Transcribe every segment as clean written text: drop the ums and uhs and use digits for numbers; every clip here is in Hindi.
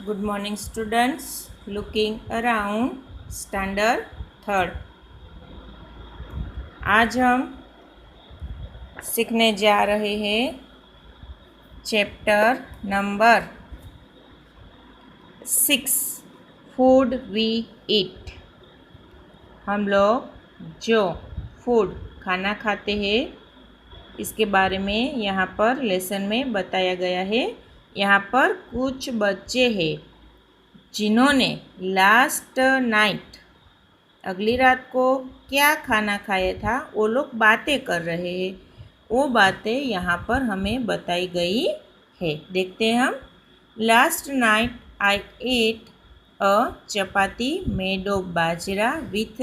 Good morning, students. Looking around, standard third. आज हम सीखने जा रहे हैं chapter number 6 food we eat. हम लोग जो फूड खाना खाते हैं इसके बारे में यहाँ पर लेसन में बताया गया है। यहाँ पर कुछ बच्चे हैं जिन्होंने लास्ट नाइट अगली रात को क्या खाना खाया था वो लोग बातें कर रहे हैं। वो बातें यहाँ पर हमें बताई गई है। देखते हैं हम। Last night I ate a chapati made of bajra with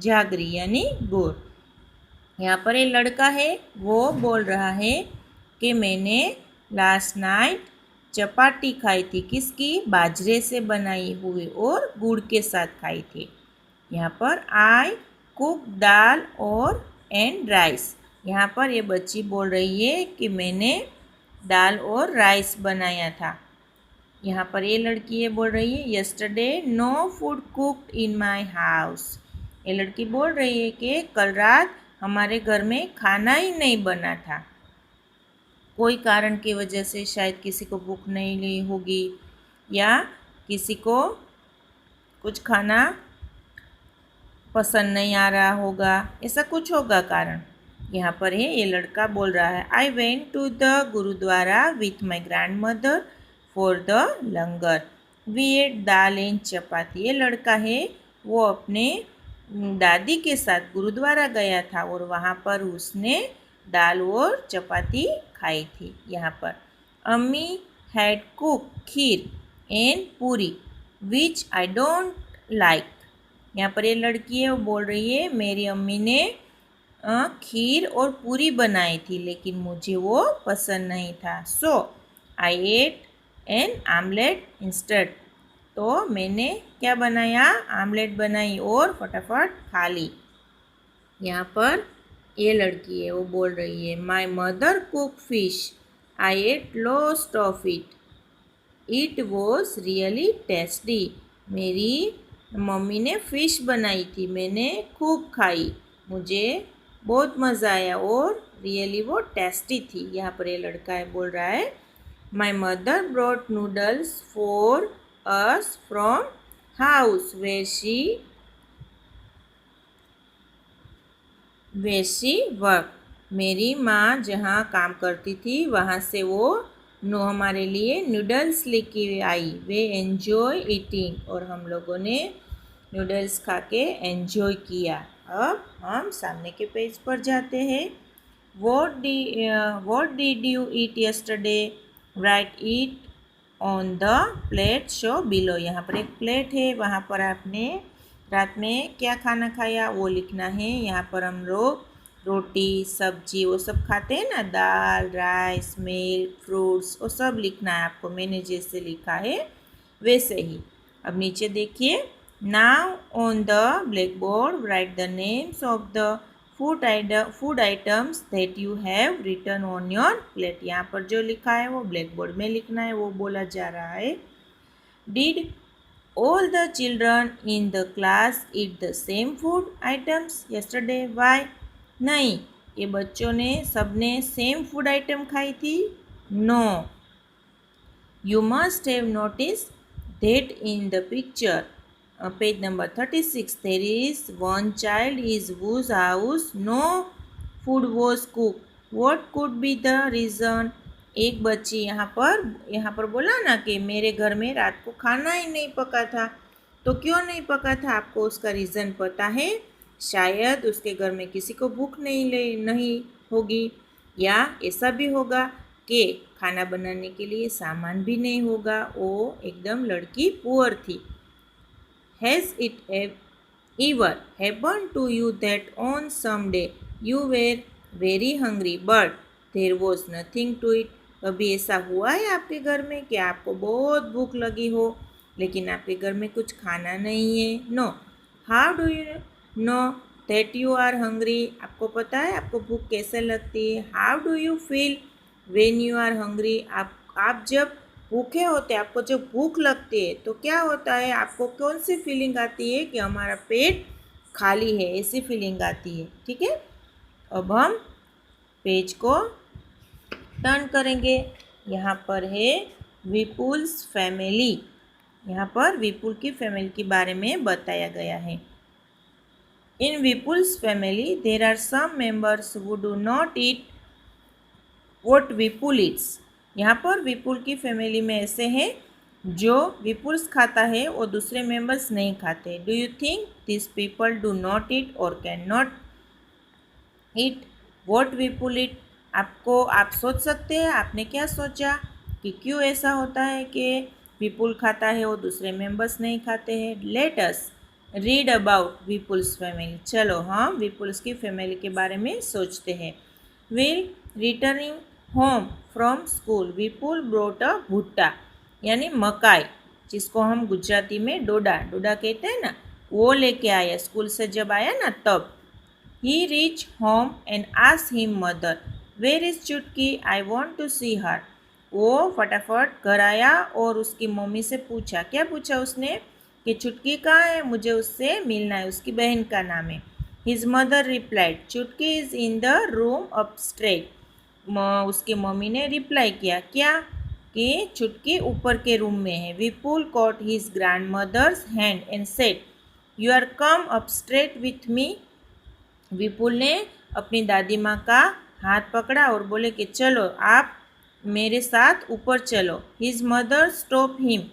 jaggery यानी गुड़। यहाँ पर ये लड़का है वो बोल रहा है कि मैंने लास्ट नाइट चपाती खाई थी। किसकी? बाजरे से बनाई हुई और गुड़ के साथ खाई थी। यहाँ पर आई कुक दाल और एंड राइस। यहाँ पर ये बच्ची बोल रही है कि मैंने दाल और राइस बनाया था। यहाँ पर ये लड़की ये बोल रही है yesterday no food cooked in my house. ये लड़की बोल रही है कि कल रात हमारे घर में खाना ही नहीं बना था। कोई कारण की वजह से शायद किसी को भूख नहीं ली होगी या किसी को कुछ खाना पसंद नहीं आ रहा होगा, ऐसा कुछ होगा कारण। यहाँ पर है ये लड़का बोल रहा है I went to the gurdwara with my grandmother for the langar we ate dal and chapati. ये लड़का है वो अपने दादी के साथ गुरुद्वारा गया था और वहाँ पर उसने दाल और चपाती खाई थी। यहाँ पर अम्मी हैड कुक खीर एंड पूरी विच आई डोंट लाइक। यहाँ पर ये लड़की है वो बोल रही है मेरी अम्मी ने खीर और पूरी बनाई थी लेकिन मुझे वो पसंद नहीं था। सो आई एट एन आमलेट इंस्टेड। तो मैंने क्या बनाया? आमलेट बनाई और फटाफट खा ली। यहाँ पर ये लड़की है वो बोल रही है my mother cook fish I ate लोस्ट of it it was really tasty. मेरी मम्मी ने फ़िश बनाई थी, मैंने खूब खाई, मुझे बहुत मज़ा आया और रियली वो टेस्टी थी। यहाँ पर ये लड़का है बोल रहा है my mother brought noodles for us from house where she work. मेरी माँ जहाँ काम करती थी वहाँ से वो हमारे लिए नूडल्स लेके आई। वे एन्जॉय ईटिंग और हम लोगों ने नूडल्स खा के एन्जॉय किया। अब हम सामने के पेज पर जाते हैं। What did you eat yesterday? Write it on the plate show below। यहाँ पर एक प्लेट है, वहाँ पर आपने रात में क्या खाना खाया वो लिखना है। यहाँ पर हम लोग रोटी सब्जी वो सब खाते हैं ना, दाल राइस मिल्क फ्रूट्स वो सब लिखना है आपको। मैंने जैसे लिखा है वैसे ही। अब नीचे देखिए now on the blackboard write the names of the food items that you have written on your plate. यहाँ पर जो लिखा है वो ब्लैक बोर्ड में लिखना है, वो बोला जा रहा है। Did all the children in the class eat the same food items yesterday? Why? नहीं, ये बच्चों ने सबने सेम फूड आइटम खाई थी। No, you must have noticed that in the picture page number 36 there is one child is whose house no food was cooked. What could be the reason? एक बच्ची यहाँ पर बोला ना कि मेरे घर में रात को खाना ही नहीं पका था। तो क्यों नहीं पका था आपको उसका रीज़न पता है? शायद उसके घर में किसी को भूख नहीं होगी या ऐसा भी होगा कि खाना बनाने के लिए सामान भी नहीं होगा। वो एकदम लड़की पुअर थी। Has it ever happened to you that on some day you were very hungry but there was nothing to eat? कभी ऐसा हुआ है आपके घर में कि आपको बहुत भूख लगी हो लेकिन आपके घर में कुछ खाना नहीं है? No. How do you know that you are hungry? आपको पता है आपको भूख कैसे लगती है? How do you feel when you are hungry? आप जब भूखे होते हैं, आपको जब भूख लगती है तो क्या होता है, आपको कौन सी फीलिंग आती है कि हमारा पेट खाली है, ऐसी फीलिंग आती है। ठीक है, अब हम पेज को टर्न करेंगे। यहाँ पर है विपुल्स फैमिली। यहाँ पर विपुल की फैमिली के बारे में बताया गया है। In Vipul's family there are some members who do not eat what Vipul eats. यहाँ पर विपुल की फैमिली में ऐसे हैं जो विपुल्स खाता है और दूसरे मेंबर्स नहीं खाते। Do you think this people do not ईट और कैन नॉट ईट व्हाट विपुल ईट? आप सोच सकते हैं, आपने क्या सोचा कि क्यों ऐसा होता है कि विपुल खाता है और दूसरे मेंबर्स नहीं खाते हैं। Let us read about Vipul's family. चलो हम विपुल्स की फैमिली के बारे में सोचते हैं। While returning home from school Vipul brought a bhutta, यानी मकाई, जिसको हम गुजराती में डोडा डोडा कहते हैं ना, वो लेके आया स्कूल से जब आया ना तब। He reached home and asked his mother, "Where is चुटकी? I want to see her." वो फटाफट घर आया और उसकी मम्मी से पूछा, क्या पूछा उसने कि चुटकी कहाँ है, मुझे उससे मिलना है, उसकी बहन का नाम है। His mother replied, चुटकी is in the room upstairs. उसकी मम्मी ने रिप्लाई किया क्या कि चुटकी ऊपर के रूम में है। विपुल caught his grandmother's hand and said, "You are come upstairs with me." विपुल ने अपनी दादी माँ का हाथ पकड़ा और बोले कि चलो आप मेरे साथ ऊपर चलो। His mother stop him.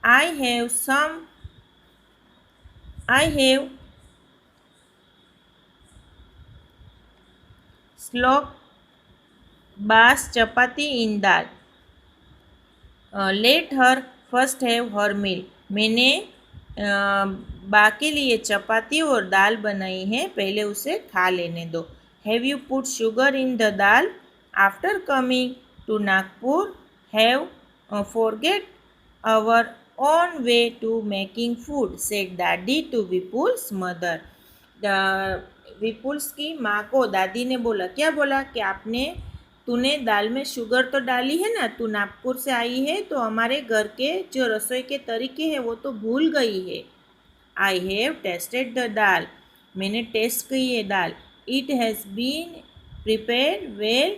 I have स्लॉक बास chapati in dal. Let her first have her meal. मैंने बा के लिए चपाती और दाल बनाई है, पहले उसे खा लेने दो। Have you put sugar in the dal? After coming to Nagpur have forget our own way to making food, said dadi to Vipul's mother. Vipul's की माँ को दादी ने बोला, क्या बोला कि तूने दाल में शुगर तो डाली है ना, तू नागपुर से आई है तो हमारे घर के जो रसोई के तरीके हैं वो तो भूल गई है। I have tasted the dal. मैंने टेस्ट की है दाल। It has been prepare well,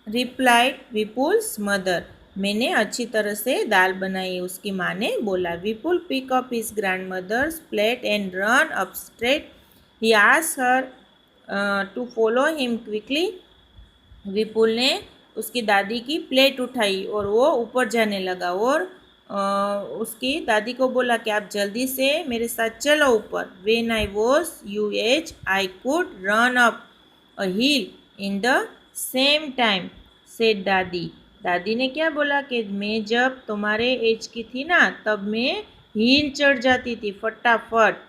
replied Vipul's mother. मैंने अच्छी तरह से दाल बनाई, उसकी माँ ने बोला। Vipul pick up his grandmother's plate and run up straight. He asked her to follow him quickly. Vipul ने उसकी दादी की प्लेट उठाई और वो ऊपर जाने लगा और उसकी दादी को बोला कि आप जल्दी से मेरे साथ चलो ऊपर। When I was you age I could run up a hill in the same time, said dadi. दादी ने क्या बोला कि मैं जब तुम्हारे एज की थी ना तब मैं हिल चढ़ जाती थी फटाफट।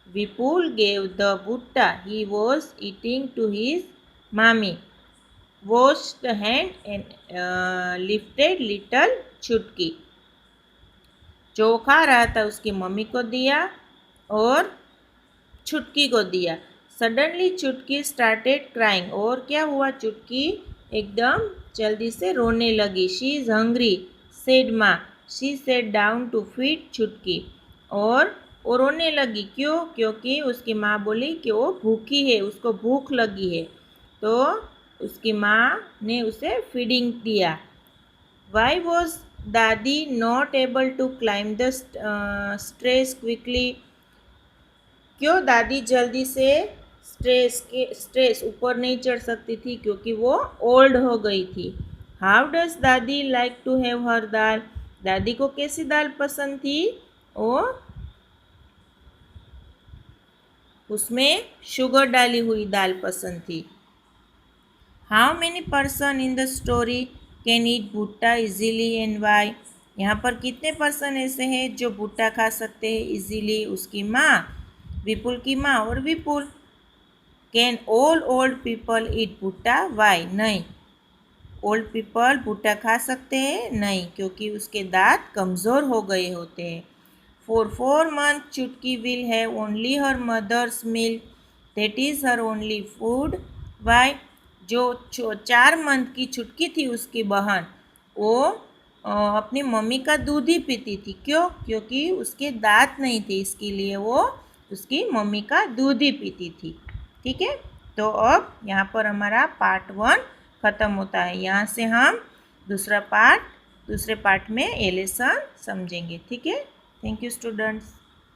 विपुल gave the bhutta he was eating to his mami, washed the hand and lifted little चुटकी। जो खा रहा था उसकी मम्मी को दिया और चुटकी को दिया। सडनली चुटकी स्टार्टेड क्राइंग। और क्या हुआ, चुटकी एकदम जल्दी से रोने लगी। She is hungry, said maa. She sat down to feed Chutki. और वो रोने लगी, क्यों? क्योंकि उसकी माँ बोली कि वो भूखी है, उसको भूख लगी है, तो उसकी माँ ने उसे फीडिंग दिया। Why was dadi not able to climb the stairs quickly? क्यों दादी जल्दी से स्ट्रेस ऊपर नहीं चढ़ सकती थी? क्योंकि वो ओल्ड हो गई थी। हाउ डज दादी लाइक टू हैव हर दाल? दादी को कैसी दाल पसंद थी? वो उसमें शुगर डाली हुई दाल पसंद थी। How many person in the story can eat भुट्टा इजीली एंड वाई? यहाँ पर कितने पर्सन ऐसे हैं जो भुट्टा खा सकते हैं इजीली? उसकी माँ, विपुल की माँ और Vipul. Can all old people eat bhutta? Why? नहीं, ओल्ड पीपल भुट्टा खा सकते हैं नहीं, क्योंकि उसके दांत कमज़ोर हो गए होते हैं। For 4 months Chutki will have only her mother's milk, that is her only food. Why? जो 4 मंथ की छुटकी थी उसकी बहन, वो अपनी मम्मी का दूध ही पीती थी। क्यों? क्योंकि उसके दांत नहीं थे, इसके लिए वो उसकी मम्मी का दूध ही पीती थी। ठीक है, तो अब यहाँ पर हमारा पार्ट 1 ख़त्म होता है। यहाँ से हम दूसरे पार्ट में ये लेसन समझेंगे। ठीक है, थैंक यू स्टूडेंट्स।